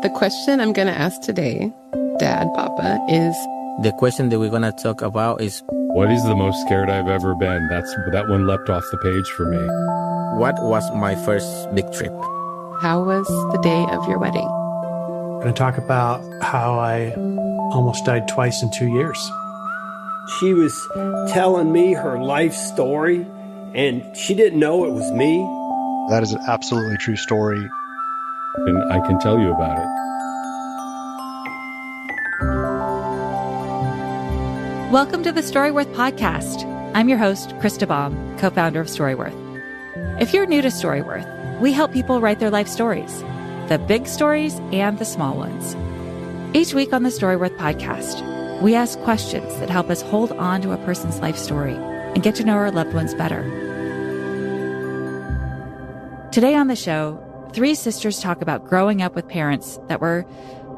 The question I'm going to ask today, Dad, Papa, is... The question that we're going to talk about is... What is the most scared I've ever been? That one leapt off the page for me. What was my first big trip? How was the day of your wedding? I'm going to talk about how I almost died twice in 2 years. She was telling me her life story, and she didn't know it was me. That is an absolutely true story. And I can tell you about it. Welcome to the Storyworth Podcast. I'm your host, Krista Baum, co-founder of Storyworth. If you're new to Storyworth, we help people write their life stories, the big stories and the small ones. Each week on the Storyworth Podcast, we ask questions that help us hold on to a person's life story and get to know our loved ones better. Today on the show, three sisters talk about growing up with parents that were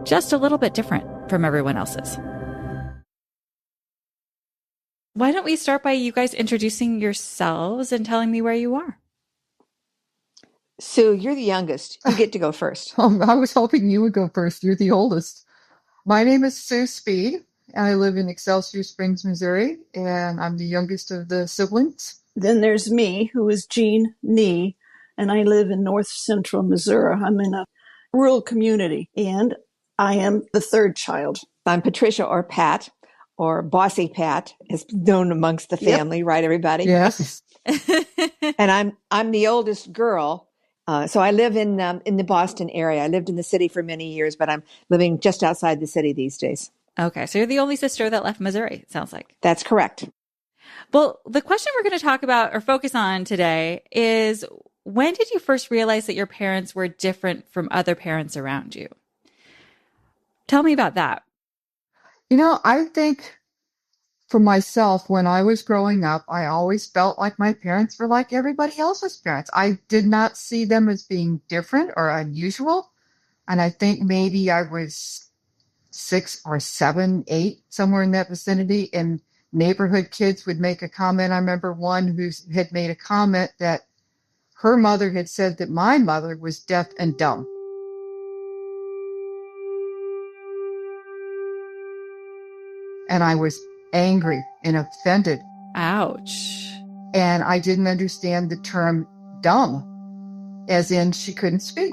just a little bit different from everyone else's. Why don't we start by you guys introducing yourselves and telling me where you are? Sue, you're the youngest. You get to go first. I was hoping you would go first. You're the oldest. My name is Sue Speed, and I live in Excelsior Springs, Missouri, and I'm the youngest of the siblings. Then there's me, who is Jean Nee, and I live in north central Missouri. I'm in a rural community, and I am the third child. I'm Patricia, or Pat, or Bossy Pat, is known amongst the family, yep. Right, everybody? Yes. And I'm the oldest girl. So I live in the Boston area. I lived in the city for many years, but I'm living just outside the city these days. Okay, so you're the only sister that left Missouri, it sounds like. That's correct. Well, the question we're going to talk about or focus on today is, when did you first realize that your parents were different from other parents around you? Tell me about that. You know, I think for myself, when I was growing up, I always felt like my parents were like everybody else's parents. I did not see them as being different or unusual. And I think maybe I was 6 or 7, 8, somewhere in that vicinity, and neighborhood kids would make a comment. I remember one who had made a comment that her mother had said that my mother was deaf and dumb. And I was angry and offended. Ouch. And I didn't understand the term dumb, as in she couldn't speak.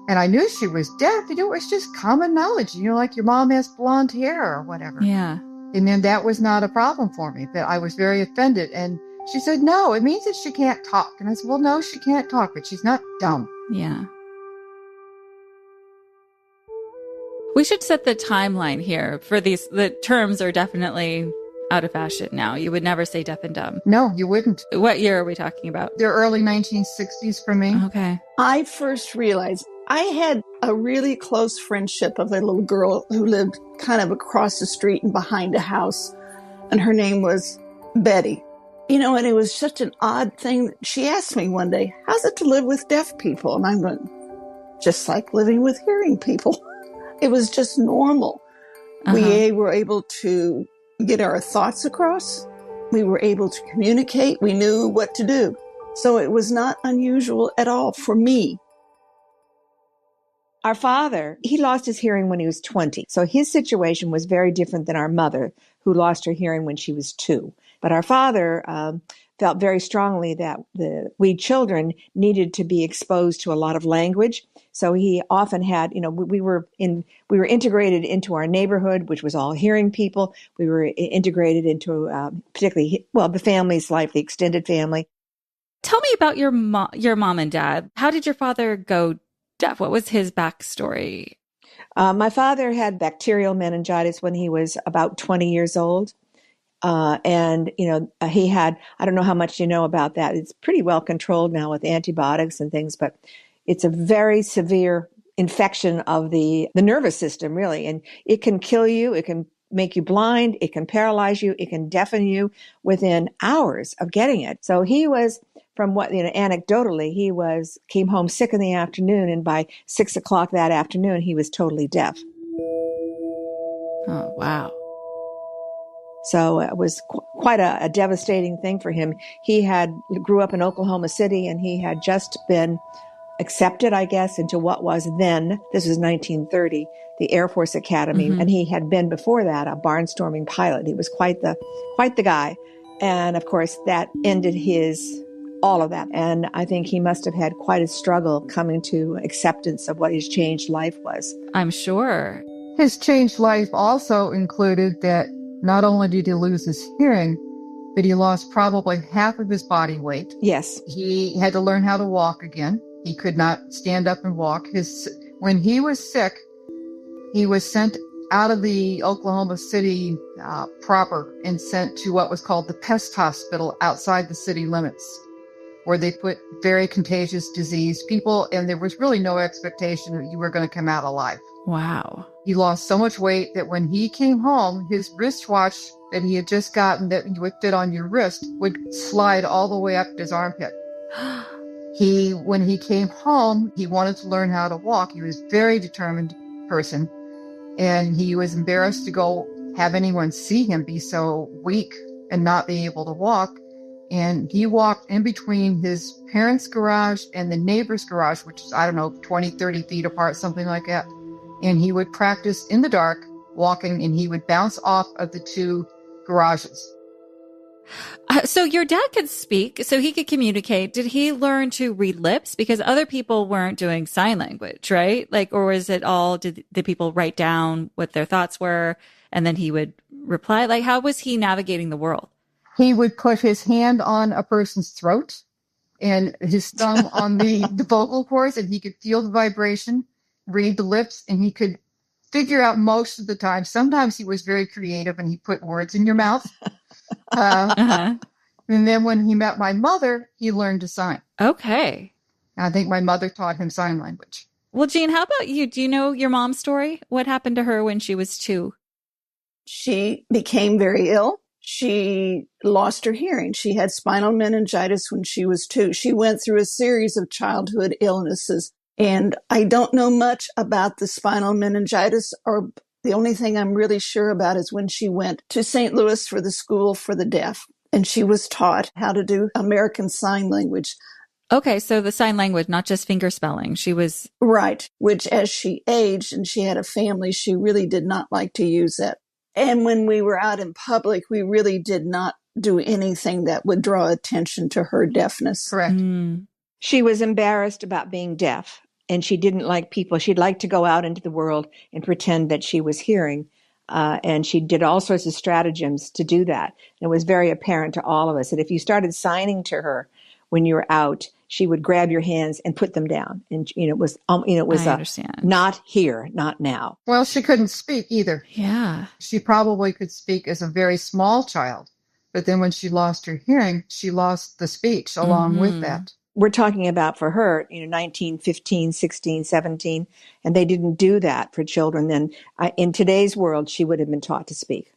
And I knew she was deaf. It was just common knowledge. Like your mom has blonde hair or whatever. Yeah. And then that was not a problem for me. But I was very offended. And she said, no, it means that she can't talk. And I said, well, no, she can't talk, but she's not dumb. Yeah. We should set the timeline here for these. The terms are definitely out of fashion now. You would never say deaf and dumb. No, you wouldn't. What year are we talking about? The early 1960s for me. Okay. I first realized I had a really close friendship of a little girl who lived kind of across the street and behind a house. And her name was Betty. And it was such an odd thing. She asked me one day, how's it to live with deaf people? And I went, just like living with hearing people. It was just normal. Uh-huh. We were able to get our thoughts across. We were able to communicate. We knew what to do. So it was not unusual at all for me. Our father, he lost his hearing when he was 20. So his situation was very different than our mother, who lost her hearing when she was 2. But our father felt very strongly that we children needed to be exposed to a lot of language. So he often had, we were integrated into our neighborhood, which was all hearing people. We were integrated into particularly, the family's life, the extended family. Tell me about your mom and dad. How did your father go deaf? What was his backstory? My father had bacterial meningitis when he was about 20 years old. He had, I don't know how much you know about that. It's pretty well controlled now with antibiotics and things, but it's a very severe infection of the nervous system, really. And it can kill you. It can make you blind. It can paralyze you. It can deafen you within hours of getting it. So he was, from what, anecdotally, came home sick in the afternoon, and by 6 o'clock that afternoon, he was totally deaf. Oh, wow. So it was quite a devastating thing for him. He grew up in Oklahoma City, and he had just been accepted, I guess, into what was then, this was 1930, the Air Force Academy. And he had been before that a barnstorming pilot. He was quite the guy. And of course, that ended all of that. And I think he must have had quite a struggle coming to acceptance of what his changed life was. I'm sure. His changed life also included that not only did he lose his hearing, but he lost probably half of his body weight. Yes. He had to learn how to walk again. He could not stand up and walk. When he was sick, he was sent out of the Oklahoma City proper and sent to what was called the pest hospital outside the city limits, where they put very contagious disease people, and there was really no expectation that you were going to come out alive. Wow. He lost so much weight that when he came home, his wristwatch that he had just gotten that would fit on your wrist would slide all the way up his armpit. When he came home, he wanted to learn how to walk. He was a very determined person, and he was embarrassed to go have anyone see him be so weak and not be able to walk. And he walked in between his parents' garage and the neighbor's garage, which is, 20, 30 feet apart, something like that. And he would practice in the dark walking, and he would bounce off of the two garages. So your dad could speak, so he could communicate. Did he learn to read lips? Because other people weren't doing sign language, right? Or was it all, did people write down what their thoughts were and then he would reply? How was he navigating the world? He would put his hand on a person's throat and his thumb on the vocal cords, and he could feel the vibration, read the lips, and he could figure out most of the time. Sometimes he was very creative and he put words in your mouth. And then when he met my mother, he learned to sign. Okay. I think my mother taught him sign language. Well, Jean, how about you? Do you know your mom's story? What happened to her when she was 2? She became very ill. She lost her hearing. She had spinal meningitis when she was 2. She went through a series of childhood illnesses. And I don't know much about the spinal meningitis, or the only thing I'm really sure about is when she went to St. Louis for the School for the Deaf, and she was taught how to do American Sign Language. Okay, so the sign language, not just finger spelling. She was... Right, which as she aged and she had a family, she really did not like to use that. And when we were out in public, we really did not do anything that would draw attention to her deafness. Correct. She was embarrassed about being deaf, and she didn't like people. She'd like to go out into the world and pretend that she was hearing. And she did all sorts of stratagems to do that. And it was very apparent to all of us that if you started signing to her when you were out, she would grab your hands and put them down. And, it was not here, not now. Well, she couldn't speak either. Yeah. She probably could speak as a very small child. But then when she lost her hearing, she lost the speech along with that. We're talking about for her, 19, 15, 16, 17, and they didn't do that for children. Then in today's world, she would have been taught to speak.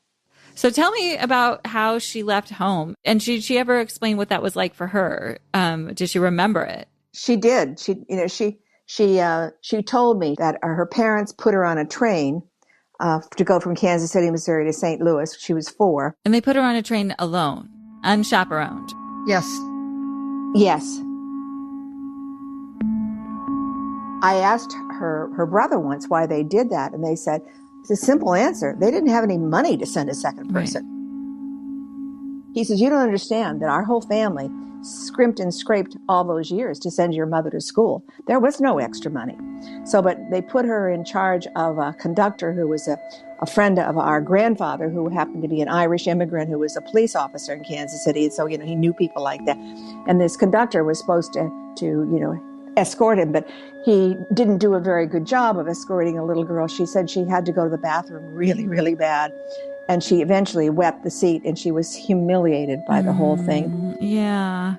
So tell me about how she left home. And did she ever explain what that was like for her? Did she remember it? She did. She told me that her parents put her on a train to go from Kansas City, Missouri to St. Louis. She was 4. And they put her on a train alone, unchaperoned. Yes. Yes. I asked her brother once why they did that, and they said, it's a simple answer. They didn't have any money to send a second person. Right. He says, you don't understand that our whole family scrimped and scraped all those years to send your mother to school. There was no extra money. But they put her in charge of a conductor who was a friend of our grandfather, who happened to be an Irish immigrant who was a police officer in Kansas City. So, he knew people like that. And this conductor was supposed to escort him, but he didn't do a very good job of escorting a little girl. She said she had to go to the bathroom really, really bad. And she eventually wept the seat, and she was humiliated by the whole thing. Yeah.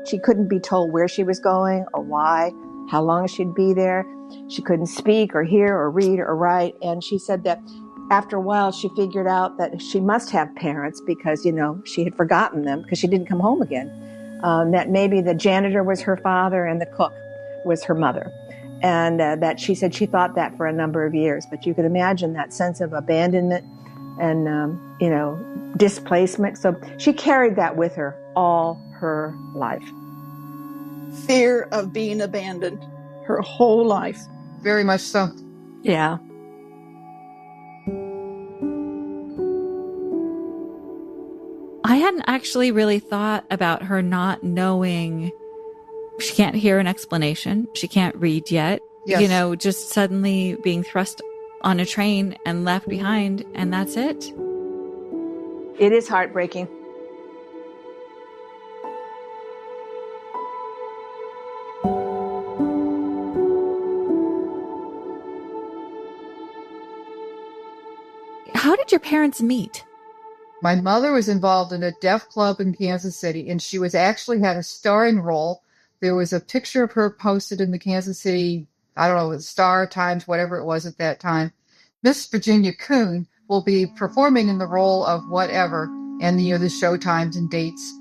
She couldn't be told where she was going or why, how long she'd be there. She couldn't speak or hear or read or write. And she said that after a while, she figured out that she must have parents because, she had forgotten them because she didn't come home again. That maybe the janitor was her father and the cook was her mother. And that she said she thought that for a number of years. But you could imagine that sense of abandonment and, displacement. So she carried that with her all her life. Fear of being abandoned her whole life. Very much so. Yeah. I hadn't actually really thought about her not knowing. She can't hear an explanation. She can't read yet. Yes. You know, just suddenly being thrust on a train and left behind, and that's it. It is heartbreaking. How did your parents meet? My mother was involved in a deaf club in Kansas City, and she was actually had a starring role. There was a picture of her posted in the Kansas City, I don't know, Star, Times, whatever it was at that time. Miss Virginia Kuhn will be performing in the role of whatever, and the show times and dates.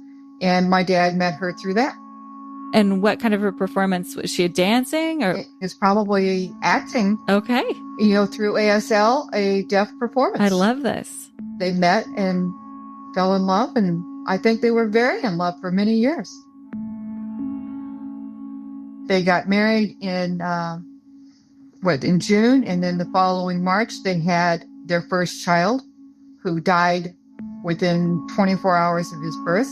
And my dad met her through that. And what kind of a performance? Was she dancing or? It's probably acting. Okay. Through ASL, a deaf performance. I love this. They met and fell in love, and I think they were very in love for many years. They got married in June, and then the following March, they had their first child, who died within 24 hours of his birth.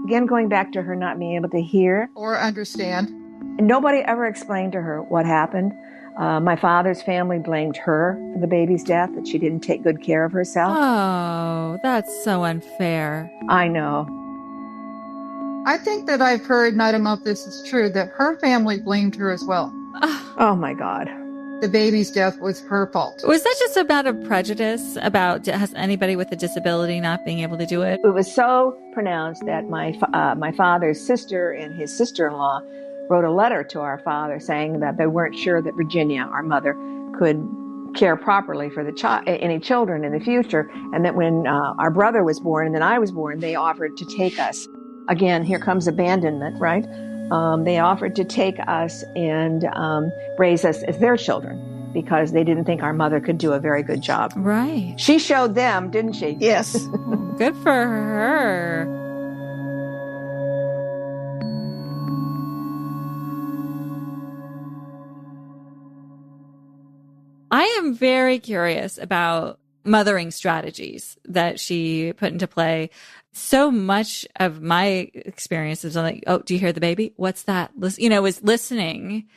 Again, going back to her not being able to hear or understand. Nobody ever explained to her what happened. My father's family blamed her for the baby's death, that she didn't take good care of herself. Oh, that's so unfair. I know. I think that I've heard, and I don't know if this is true, that her family blamed her as well. Oh, my God. The baby's death was her fault. Was that just about a prejudice about has anybody with a disability not being able to do it? It was so pronounced that my father's sister and his sister-in-law wrote a letter to our father saying that they weren't sure that Virginia, our mother, could care properly for any children in the future, and that when our brother was born and then I was born, they offered to take us. Again, here comes abandonment, right? They offered to take us and raise us as their children because they didn't think our mother could do a very good job. Right. She showed them, didn't she? Yes. Good for her. I am very curious about mothering strategies that she put into play. So much of my experiences are like, oh, do you hear the baby? What's that? Was listening.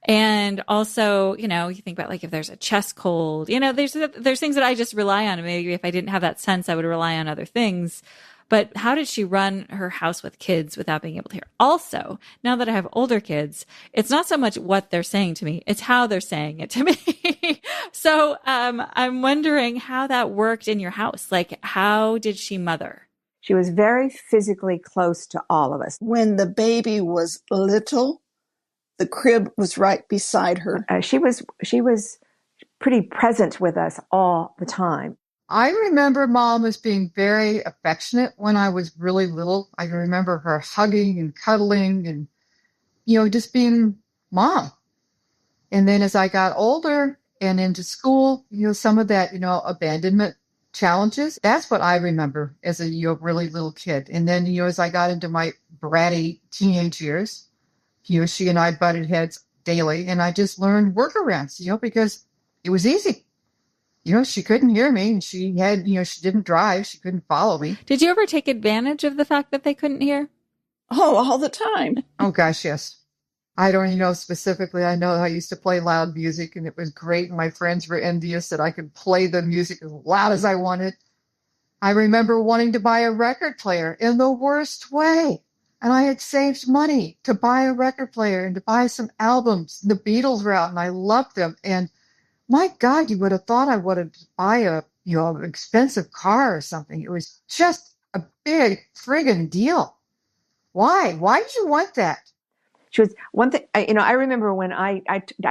And also, you think about like if there's a chest cold, there's things that I just rely on. Maybe if I didn't have that sense, I would rely on other things. But how did she run her house with kids without being able to hear? Also, now that I have older kids, it's not so much what they're saying to me, it's how they're saying it to me. So I'm wondering how that worked in your house. Like, how did she mother? She was very physically close to all of us. When the baby was little, the crib was right beside her. She was pretty present with us all the time. I remember Mom as being very affectionate when I was really little. I remember her hugging and cuddling and, just being Mom. And then as I got older and into school, some of that, abandonment challenges, that's what I remember as a really little kid. And then, as I got into my bratty teenage years, she and I butted heads daily, and I just learned workarounds, because it was easy. She couldn't hear me, and she had, she didn't drive. She couldn't follow me. Did you ever take advantage of the fact that they couldn't hear? Oh, all the time. Oh, gosh, yes. I don't specifically. I know I used to play loud music, and it was great. And my friends were envious that I could play the music as loud as I wanted. I remember wanting to buy a record player in the worst way. And I had saved money to buy a record player and to buy some albums. The Beatles were out, and I loved them. And my God, you would have thought I would have buy a expensive car or something. It was just a big friggin' deal. Why? Why did you want that? She was one thing. I remember when I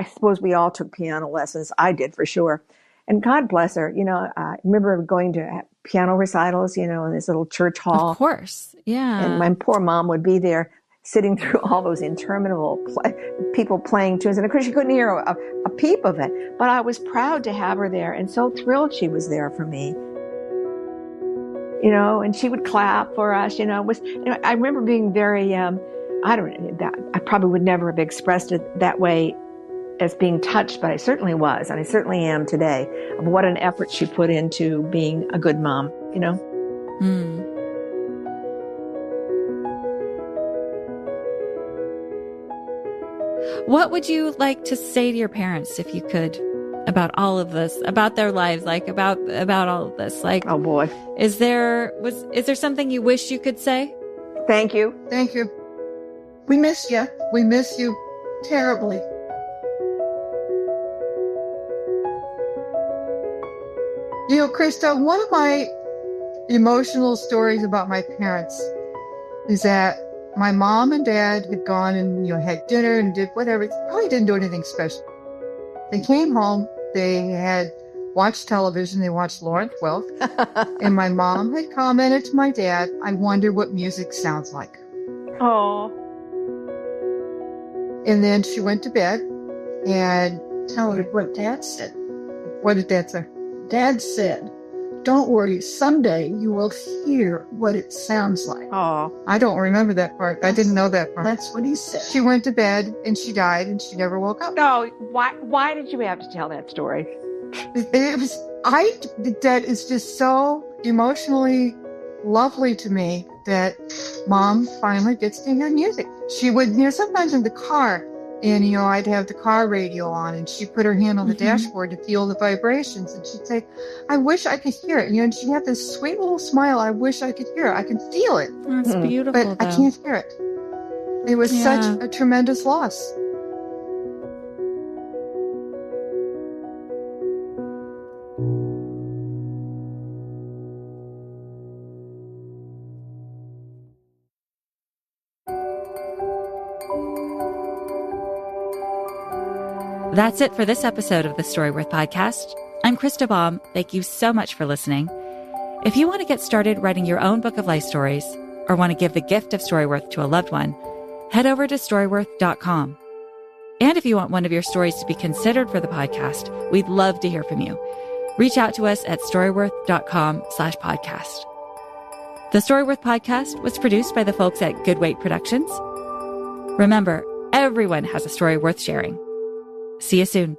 suppose we all took piano lessons. I did for sure. And God bless her. I remember going to piano recitals. In this little church hall. Of course, yeah. And my poor mom would be there sitting through all those interminable people playing tunes. And of course, you couldn't hear a peep of it. But I was proud to have her there and so thrilled she was there for me. And she would clap for us. I remember being very, I probably would never have expressed it that way as being touched, but I certainly was, and I certainly am today, of what an effort she put into being a good mom, What would you like to say to your parents, if you could, about all of this, about their lives, about all of this? Oh boy. Is there something you wish you could say? Thank you. Thank you. We miss you. We miss you terribly. Krista, one of my emotional stories about my parents is that my mom and dad had gone and, had dinner and did whatever. Probably didn't do anything special. They came home. They had watched television. They watched Law & 12. And my mom had commented to my dad, "I wonder what music sounds like." Oh. And then she went to bed and tell her what Dad said. What did Dad say? Dad said, "Don't worry, someday you will hear what it sounds like." Oh. I don't remember that part. I didn't know that part. That's what he said. She went to bed and she died and she never woke up. No, why did you have to tell that story? That is just so emotionally lovely to me that Mom finally gets to hear music. She would, sometimes in the car, and, I'd have the car radio on, and she'd put her hand on the dashboard to feel the vibrations, and she'd say, "I wish I could hear it." And she'd have this sweet little smile. "I wish I could hear it. I can feel it." That's beautiful, but I can't hear it. It was such a tremendous loss. That's it for this episode of the Storyworth Podcast. I'm Krista Baum. Thank you so much for listening. If you want to get started writing your own book of life stories or want to give the gift of Storyworth to a loved one, head over to Storyworth.com. And if you want one of your stories to be considered for the podcast, we'd love to hear from you. Reach out to us at Storyworth.com/podcast. The Storyworth Podcast was produced by the folks at Good Weight Productions. Remember, everyone has a story worth sharing. See you soon.